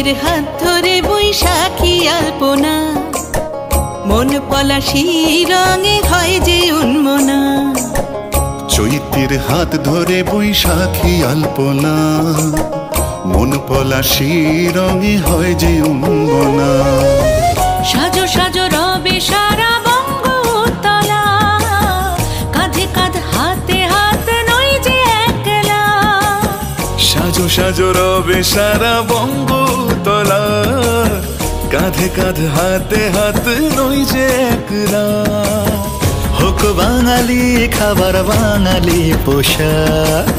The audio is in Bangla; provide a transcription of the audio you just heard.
চৈত্রের হাত ধরে বৈশাখী আলপনা, মন পলাশী রঙে হয় যে উন্মনা। চৈত্রের হাত ধরে বৈশাখী আলপনা, মন পলাশী রঙে হয় যে উন্মনা। সাজো সাজো রবে সারা বঙ্গতলা, কাঁধে কাঁধ হাতে হাত নই যে একলা। সাজো সাজো রবে সারা বঙ্গতলা, কাঁধে কাঁধ হাতে হাত নই যে একলা। হোক বাঙালি খাবার বাঙালি পোশাক।